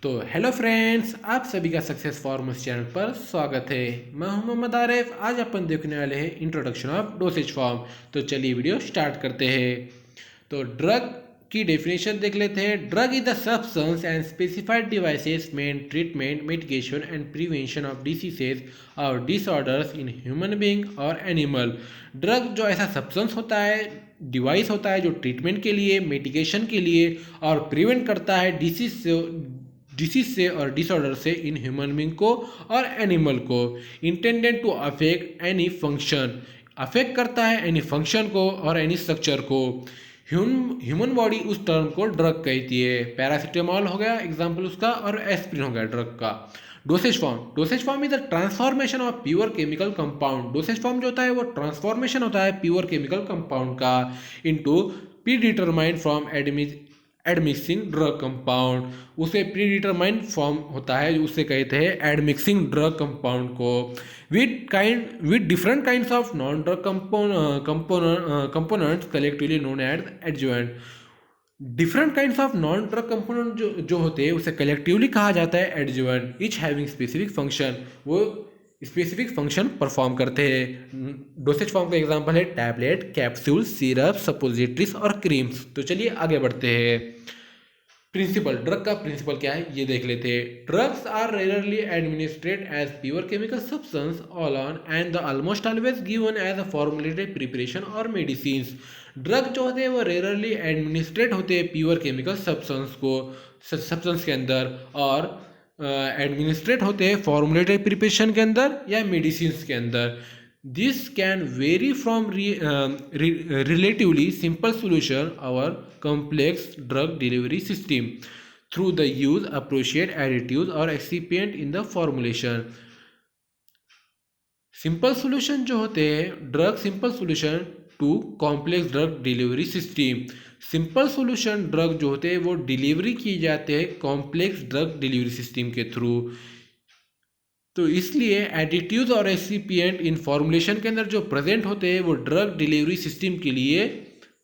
तो hello friends, आप सभी का सक्सेस फॉर्मूल्स चैनल पर स्वागत है। मैं हूं मोहम्मद आरिफ। आज अपन देखने वाले हैं इंट्रोडक्शन ऑफ डोसेज फॉर्म। तो चलिए वीडियो स्टार्ट करते हैं। तो ड्रग की डेफिनेशन देख लेते हैं। Drug is the substance and specified devices main treatment mitigation and prevention of diseases और डिसऑर्डर्स इन ह्यूमन बीइंग और एनिमल। ड्रग जो ऐसा सब्सटेंस होता है, डिवाइस होता है जो ट्रीटमेंट के लिए, मेडिकेशन के लिए और प्रिवेंट करता है डिसीज से और डिसऑर्डर से इन ह्यूमन बींग को और एनिमल को। Intended to affect any function, affect करता है एनी फंक्शन को और एनी स्ट्रक्चर को। ह्यूमन बॉडी उस टर्म को ड्रग कहती है। पैरासीटामॉल हो गया एग्जाम्पल उसका, और एस्प्रिन हो गया ड्रग का। Dosage form is the transformation of pure chemical compound. Dosage form जो होता है वो ट्रांसफॉर्मेशन होता है प्योर केमिकल कंपाउंड का into predetermined from admixing drug compound. उसे प्री डिटरमाइंड फॉर्म होता है, उससे कहते हैं एडमिक्सिंग ड्रग कंपाउंड को with different kinds of non drug components collectively known as adjuvant. Different kinds of non drug component जो होते हैं उसे कलेक्टिवली कहा जाता है adjuvant. Each having specific function, वो स्पेसिफिक फंक्शन परफॉर्म करते हैं। डोसेज फॉर्म का एग्जांपल है टैबलेट, कैप्सूल, सिरप, सपोजिटरीज और क्रीम्स। तो चलिए आगे बढ़ते हैं। प्रिंसिपल, ड्रग का प्रिंसिपल क्या है ये देख लेते हैं। Drugs are rarely administrate as pure chemical substance on and the almost always given as a formulated preparation और मेडिसिन। ड्रग जो होते हैं वो रेयरली एडमिनिस्ट्रेट होते हैं प्योर केमिकल सब्सटेंस के अंदर, और एडमिनिस्ट्रेट होते हैं फॉर्मुलेटेड प्रिपरेशन के अंदर या मेडिसिन के अंदर। This can very from relatively simple solution और complex drug delivery system through the use appropriate additives or excipient in the formulation. Simple solution जो होते हैं drug, simple solution to complex drug delivery system. Simple solution drug जो होते हैं वो delivery किए जाते हैं कॉम्प्लेक्स ड्रग डिलीवरी सिस्टम के थ्रू। तो इसलिए एडिटिव्स और एक्सिपिएंट इन फॉर्मुलेशन के अंदर जो प्रेजेंट होते हैं वो ड्रग डिलीवरी सिस्टम के लिए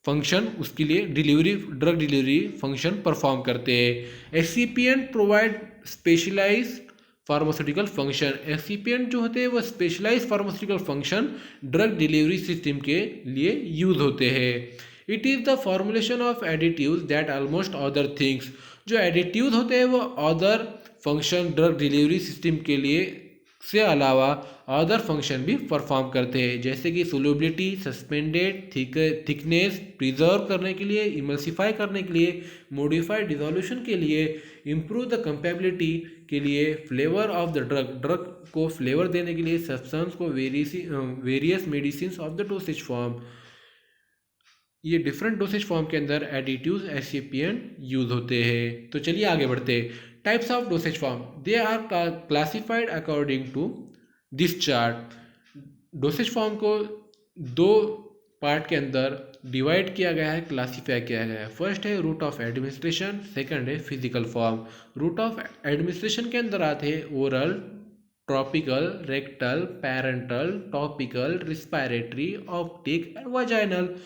फंक्शन, उसके लिए ड्रग डिलीवरी फंक्शन परफॉर्म करते हैं। Excipient provide specialized pharmaceutical function. Excipient जो होते हैं वो specialized pharmaceutical function drug delivery system के लिए यूज होते हैं। It is the formulation of additives that almost other things. जो एडिटिव्स होते हैं वो other function drug delivery system के लिए से अलावा अदर फंक्शन भी परफॉर्म करते हैं, जैसे कि सोल्युबिलिटी, सस्पेंडेड, थिकनेस, प्रिजर्व करने के लिए, इमल्सिफाई करने के लिए, मॉडिफाइड डिसोल्यूशन के लिए, इम्प्रूव द कंपेबिलिटी के लिए, फ्लेवर ऑफ द ड्रग को फ्लेवर देने के लिए, सब्सटेंस को various medicine of the dosage form. ये डिफरेंट डोसेज फॉर्म के अंदर एडिटिव्स, एक्सिपिएंट यूज होते हैं। तो चलिए आगे बढ़ते हैं। Types of dosage form, they are classified according to this chart. Dosage form को दो पार्ट के अंदर डिवाइड किया गया है, क्लासीफाई किया गया है। फर्स्ट है रूट ऑफ एडमिनिस्ट्रेशन, सेकंड है physical form. Route of administration के अंदर आते हैं oral, tropical, rectal, parental, topical, respiratory, optic and vaginal.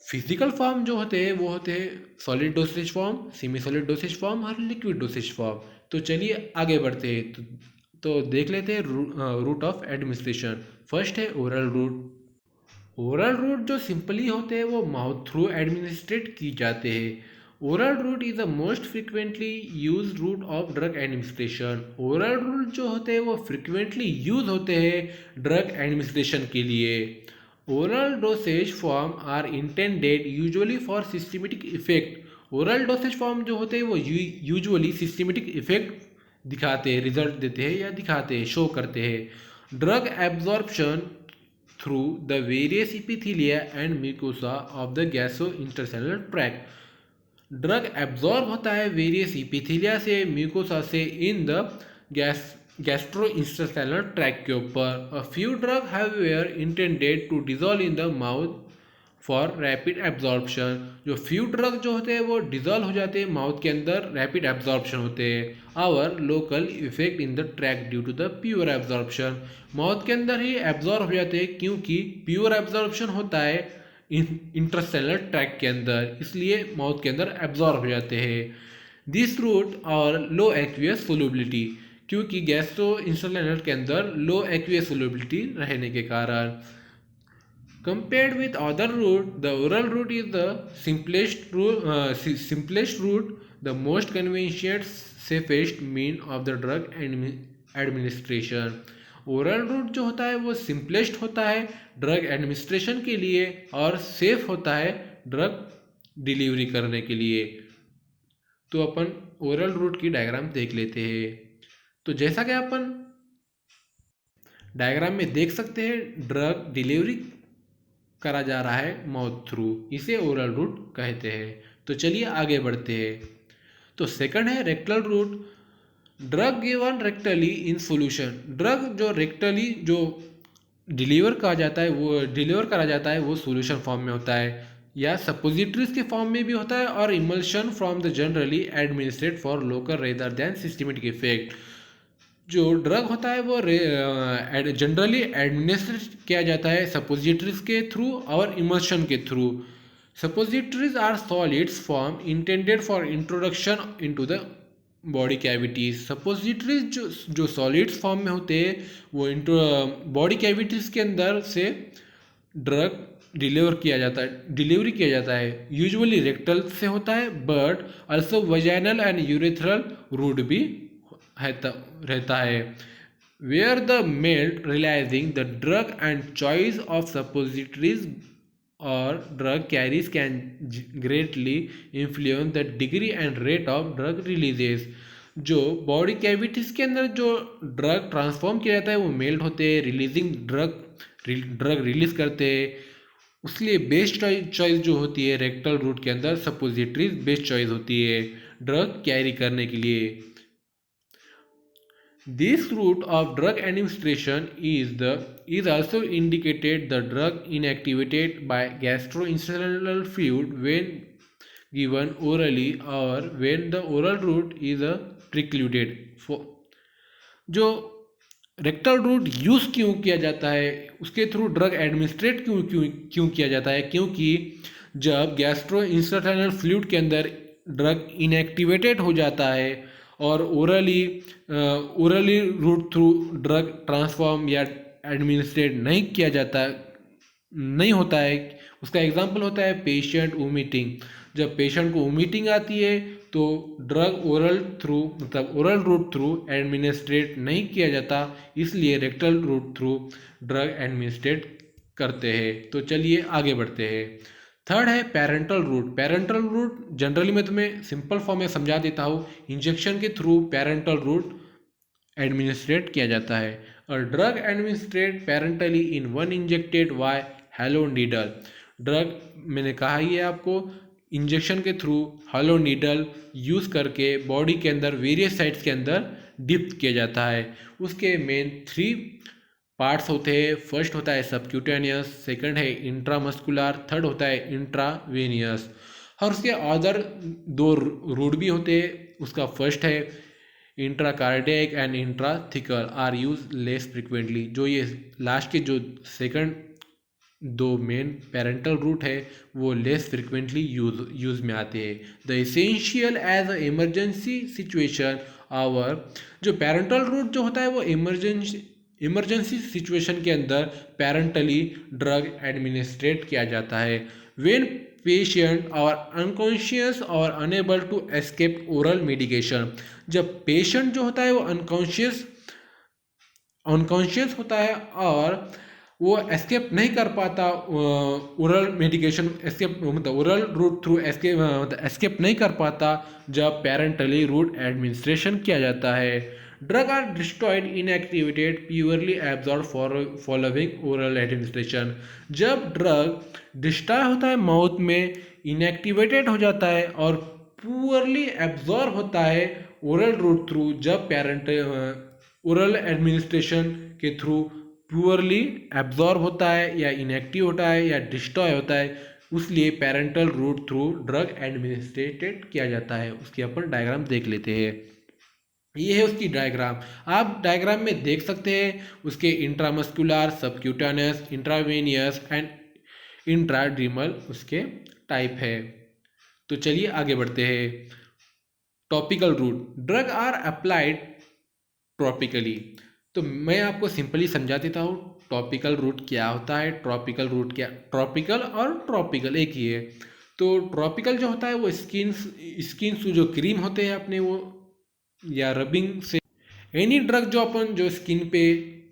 Physical form जो होते हैं वो होते हैं solid dosage form, semi solid dosage form और लिक्विड डोसेज फॉर्म। तो चलिए आगे बढ़ते हैं। तो देख लेते हैं रूट ऑफ एडमिनिस्ट्रेशन। फर्स्ट है ओरल रूट। ओरल रूट जो सिंपली होते हैं वो माउथ थ्रू एडमिनिस्ट्रेट की जाते हैं। Oral route is the most frequently use route of drug administration. Oral route जो होते हैं वो फ्रिक्वेंटली यूज होते हैं ड्रग एडमिनिस्ट्रेशन के लिए। Oral dosage form are intended usually for systematic effect. Oral dosage form जो होते हैं वो यूजुअली सिस्टमेटिक इफेक्ट दिखाते हैं, रिजल्ट देते हैं या दिखाते हैं, शो करते हैं। Drug absorption through the various epithelia and mucosa of the gastro intercellular tract. Drug absorb होता है वेरियस इपिथीलिया से, म्यूकोसा से इन द गैस्ट्रोइंटेस्टाइनल ट्रैक्ट के ऊपर। A few drug have intended to dissolve in the mouth for rapid absorption. जो few drug जो होते हैं वो डिजॉल्व हो जाते हैं माउथ के अंदर, रैपिड एब्जॉर्प्शन होते हैं। Our local effect in the tract due to the pure absorption. Mouth के अंदर ही एब्जॉर्ब हो जाते हैं क्योंकि प्योर एब्जॉर्प्शन होता है इंटरसेलुलर ट्रैक्ट के अंदर, इसलिए माउथ के अंदर एब्जॉर्ब हो जाते हैं। दिस रूट और लो एक्वियस सोलबिलिटी, क्योंकि गैस्ट्रोइंटेस्टाइनल के अंदर लो एक्वियस सोलबिलिटी रहने के कारण। Compared with other route, the oral route is the simplest route, the most convenient, safest mean of the drug administration. Oral route जो होता है वो सिंपलेस्ट होता है ड्रग एडमिनिस्ट्रेशन के लिए और सेफ होता है ड्रग डिलीवरी करने के लिए। तो अपन ओरल रूट की डायग्राम देख लेते हैं। तो जैसा कि अपन डायग्राम में देख सकते हैं, ड्रग डिलीवरी करा जा रहा है माउथ थ्रू, इसे ओरल रूट कहते हैं। तो चलिए आगे बढ़ते हैं। तो सेकंड है rectal route, drug given रेक्टली in solution. Drug जो रेक्टली जो डिलीवर करा जाता है वो सॉल्यूशन फॉर्म में होता है या सपोजिटरीज के फॉर्म में भी होता है और emulsion from the generally administrate for local rather than systematic effect. जो ड्रग होता है वो जनरली एडमिनिस्ट्रेट किया जाता है सपोजिटरीज के थ्रू और इमल्शन के through. Suppositories are solids form intended for introduction into the body cavities. Suppositories जो सॉलिड्स फॉर्म में होते हैं वो बॉडी कैविटीज के अंदर से ड्रग डिलीवरी किया जाता है। यूजुअली रेक्टल से होता है but also vaginal and urethral route भी रहता है। Where the mail realizing the drug and choice of suppositories और drug carries can greatly influence the degree and rate of drug releases. जो बॉडी कैविटीज के अंदर जो ड्रग ट्रांसफॉर्म किया जाता है वो मेल्ट होते हैं, रिलीजिंग ड्रग रिलीज करते हैं। उसलिए बेस्ट चॉइस जो होती है रेक्टल रूट के अंदर सपोजिटरीज बेस्ट चॉइस होती है ड्रग कैरी करने के लिए। This route of drug administration is also indicated the drug inactivated by gastrointestinal fluid when given orally or when the oral route is precluded. जो rectal route use क्यों किया जाता है, उसके थ्रू ड्रग एडमिनिस्ट्रेट क्यों किया जाता है, क्योंकि जब गैस्ट्रोइंटेस्टाइनल फ्लूइड के अंदर ड्रग इनएक्टिवेटेड हो जाता है और orally route through drug transform या एडमिनिस्ट्रेट नहीं होता है। उसका एग्जांपल होता है पेशेंट वोमिटिंग। जब पेशेंट को वोमिटिंग आती है तो drug oral route through administrate नहीं किया जाता, इसलिए rectal route through drug administrate करते हैं। तो चलिए आगे बढ़ते हैं। थर्ड है parental route. Parental route generally मैं तुम्हें सिंपल फॉर्म में समझा देता हूँ। इंजेक्शन के थ्रू पेरेंटल रूट एडमिनिस्ट्रेट किया जाता है और drug administrate parentally in one injected by hollow needle. Drug मैंने कहा ही है आपको, इंजेक्शन के थ्रू हैलो नीडल यूज़ करके बॉडी के अंदर वेरियस साइट्स के अंदर डिप किया जाता है। उसके मेन 3 पार्ट्स होते हैं। फर्स्ट होता है सबक्यूटेनियस, सेकंड है इंट्रामस्कुलर, थर्ड होता है इंट्रावेनियस। और उसके अदर 2 रूट भी होते हैं। उसका फर्स्ट है intracardiac and intrathecal are use less frequently. जो ये लास्ट के जो सेकंड 2 मेन पेरेंटल रूट है वो लेस फ्रिक्वेंटली यूज में आते हैं। The essential as a emergency situation our. जो पेरेंटल रूट जो होता है वो इमरजेंसी सिचुएशन के अंदर पेरेंटली ड्रग एडमिनिस्ट्रेट किया जाता है। When patient or unconscious or unable to escape oral medication. जब पेशेंट जो होता है वो अनकॉन्शियस होता है और वो एस्केप नहीं कर पाता oral medication, oral route through escape नहीं कर पाता जब पेरेंटली रूट एडमिनिस्ट्रेशन किया जाता है। Drug are destroyed inactivated purely absorb following oral administration. जब ड्रग डिस्ट्रॉय होता है माउथ में, इनएक्टिवेटेड हो जाता है और पुअरली एब्जॉर्ब होता है ओरल रूट थ्रू जब ओरल एडमिनिस्ट्रेशन के थ्रू पुअरली एब्जॉर्ब होता है या इनएक्टिव होता है या डिस्ट्रॉय होता है, उसलिए parenteral route through drug administered किया जाता है। उसकी अपन डायग्राम देख लेते हैं। ये है उसकी डायग्राम। आप डायग्राम में देख सकते हैं उसके intramuscular, subcutaneous, intravenous and intradermal उसके टाइप है। तो चलिए आगे बढ़ते हैं। Topical route, drug are applied tropically. तो मैं आपको सिंपली समझा देता हूँ टॉपिकल रूट क्या होता है। ट्रॉपिकल रूट क्या, ट्रॉपिकल और ट्रॉपिकल एक ही है। तो ट्रॉपिकल जो होता है वो स्किन जो क्रीम होते हैं अपने वो या रबिंग से एनी ड्रग जो अपन जो स्किन पे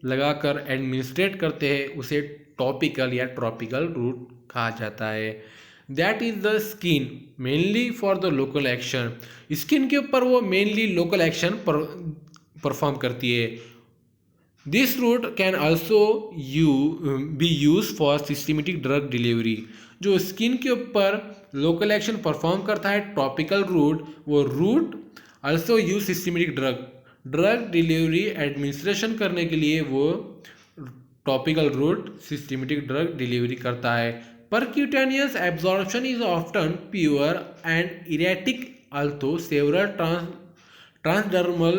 लगाकर एडमिनिस्ट्रेट करते हैं उसे टॉपिकल या ट्रॉपिकल रूट कहा जाता है। That is the skin mainly for the local action, skin के ऊपर वो मेनली लोकल एक्शन परफॉर्म करती है। This route can also be use for systematic drug delivery. जो स्किन के ऊपर लोकल एक्शन परफॉर्म करता है टॉपिकल रूट, वो route also use systematic drug delivery administration करने के लिए वो topical route systematic drug delivery करता है। Percutaneous absorption is often pure and erratic अल्थो several transdermal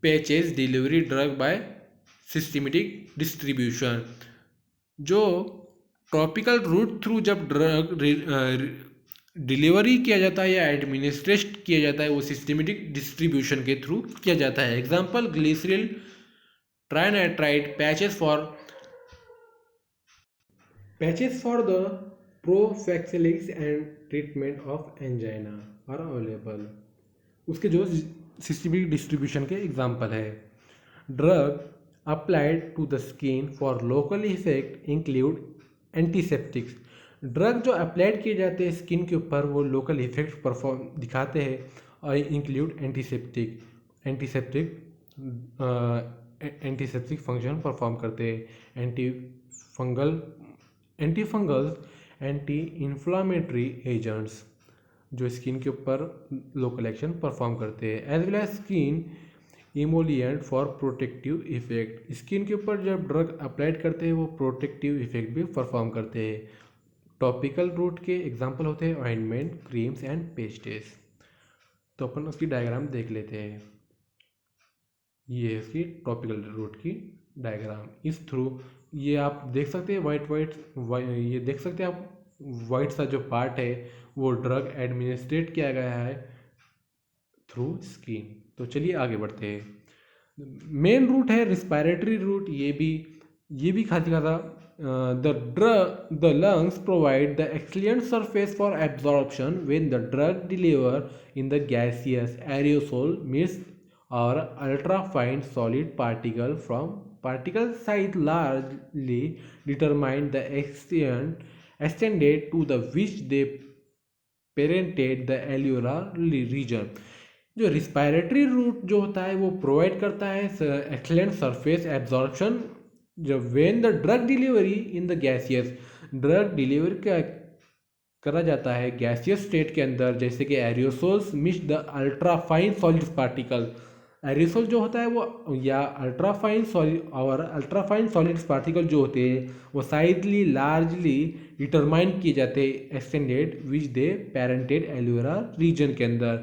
patches delivery drug bye systematic distribution. जो टॉपिकल रूट थ्रू जब drug delivery किया जाता है या एडमिनिस्ट्रेट किया जाता है वो सिस्टमेटिक डिस्ट्रीब्यूशन के थ्रू किया जाता है। Example glycerin trinitrate patches for the prophylaxis and treatment of angina are available. उसके जो सिस्टमेटिक डिस्ट्रीब्यूशन के एग्जाम्पल है। Drug applied to the skin for local effect include antiseptics. Drug जो अप्लाइड किए जाते हैं स्किन के ऊपर वो लोकल इफेक्ट परफॉर्म दिखाते हैं और इंक्लूड एंटीसेप्टिक फंक्शन परफॉर्म करते हैं। एंटीफंगल्स एंटी इन्फ्लामेटरी एजेंट्स जो स्किन के ऊपर लोकल एक्शन परफॉर्म करते हैं। As well as skin emollient for protective effect. Skin के ऊपर जब ड्रग अप्लाइड करते हैं वो प्रोटेक्टिव इफेक्ट भी परफॉर्म करते हैं। टॉपिकल रूट के एग्जांपल होते हैं ऑइंटमेंट, क्रीम्स एंड पेस्टेस। तो अपन उसकी डायग्राम देख लेते हैं। ये है इसकी टॉपिकल रूट की डायग्राम। इस थ्रू ये आप देख सकते हैं ये देख सकते हैं आप वाइट सा जो पार्ट है वो ड्रग एडमिनिस्ट्रेट किया गया है थ्रू स्किन। तो चलिए आगे बढ़ते हैं। मेन रूट है रिस्पायरेटरी रूट। ये भी खासी खासा the lungs provide the excellent surface for absorption when the drug delivered in the gaseous aerosol mist or ultra-fine solid particle from particle size largely determine the extended to the which they penetrate the alveolar region। जो respiratory route जो होता है वो provide करता है excellent surface absorption जब when the drug delivery in the gaseous, drug delivery करा जाता है गैसियस स्टेट के अंदर, जैसे कि aerosols mix the ultra fine solid particle. Aerosol जो होता है वो या अल्ट्रा फाइन सॉलिड पार्टिकल जो होते हैं वो साइजली लार्जली डिटरमाइन किए जाते हैं एक्सटेंडेड विच दे पेरेंटेड एल्वेओलार रीजन के अंदर।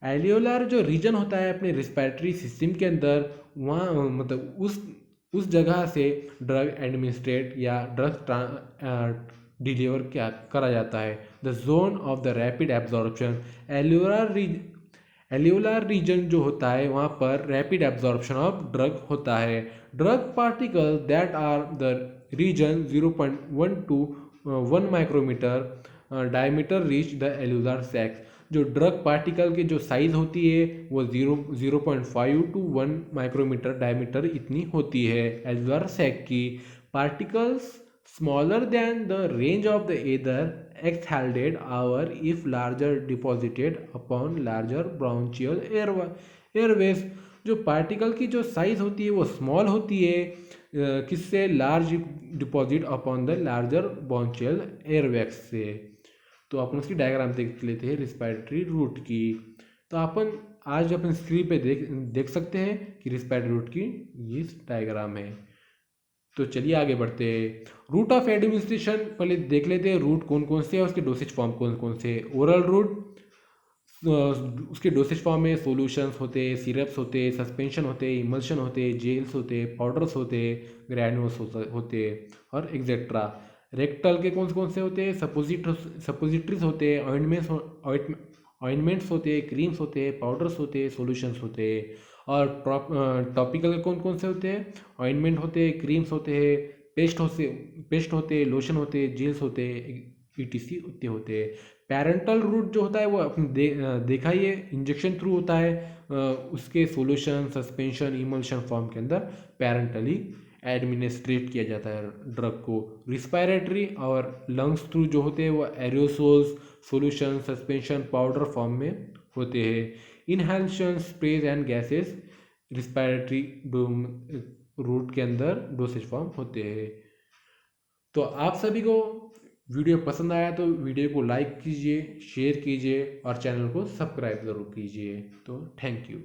एल्वेओलार जो रीजन होता है अपने रिस्पायरेटरी सिस्टम के अंदर, वहाँ मतलब उस जगह से ड्रग एडमिनिस्ट्रेट या ड्रग डिलीवर क्या करा जाता है। The zone of the rapid absorption, alveolar region जो होता है वहाँ पर रैपिड एब्जॉर्प्शन ऑफ ड्रग होता है। Drug particle that are the region 0.1 to 1 micrometer diameter reach the alveolar sacs. जो ड्रग पार्टिकल की जो साइज होती है वो 0.5 to 1 माइक्रोमीटर डायमीटर इतनी होती है एल्वेओलार सैक की। Particles smaller than the range of the either exhaled hour if larger deposited upon larger bronchial airways। जो पार्टिकल की जो साइज होती है वो स्मॉल होती है किससे, large deposit upon the larger bronchial airways से। तो अपन उसकी डायग्राम देख लेते हैं रिस्पायरेटरी रूट की। तो अपन स्क्रीन पे देख सकते हैं कि रिस्पायरेटरी रूट की ये डायग्राम है। तो चलिए आगे बढ़ते हैं। रूट ऑफ एडमिनिस्ट्रेशन पहले देख लेते हैं, रूट कौन कौन से हैं, उसके डोसेज फॉर्म कौन कौन से। ओरल रूट, उसके डोसेज फॉर्म में सॉल्यूशंस होते हैं, सिरप्स होते हैं, सस्पेंशन होते हैं, इमल्शन होते हैं, जेल्स होते हैं, पाउडर्स होते हैं, ग्रैन्यूल्स होते हैं और एक्सेट्रा। रेक्टल के कौन से होते हैं, सपोजिटरीज होते हैं, ऑइंटमेंट्स होते हैं, क्रीम्स होते हैं, पाउडर्स होते हैं, सॉल्यूशंस होते हैं। और टॉपिकल कौन कौन से होते हैं? ऑइंटमेंट होते हैं, क्रीम्स होते हैं, पेस्ट होते हैं, लोशन होते हैं, जेल्स होते हैं, ईटीसी इतने होते हैं। पैरेंटल रूट जो होता है वो अपने देखा ही है, इंजेक्शन थ्रू होता है। उसके सॉल्यूशन, सस्पेंशन, इमल्शन फॉर्म के अंदर पैरेंटली एडमिनिस्ट्रेट किया जाता है ड्रग को। रिस्पायरेटरी और लंग्स थ्रू जो होते हैं वो aerosols, solution, suspension, powder form में होते हैं। Inhalation, sprays and gases respiratory route के अंदर डोसेज फॉर्म होते हैं। तो आप सभी को वीडियो पसंद आया तो वीडियो को लाइक कीजिए, शेयर कीजिए और चैनल को सब्सक्राइब ज़रूर कीजिए। तो थैंक यू।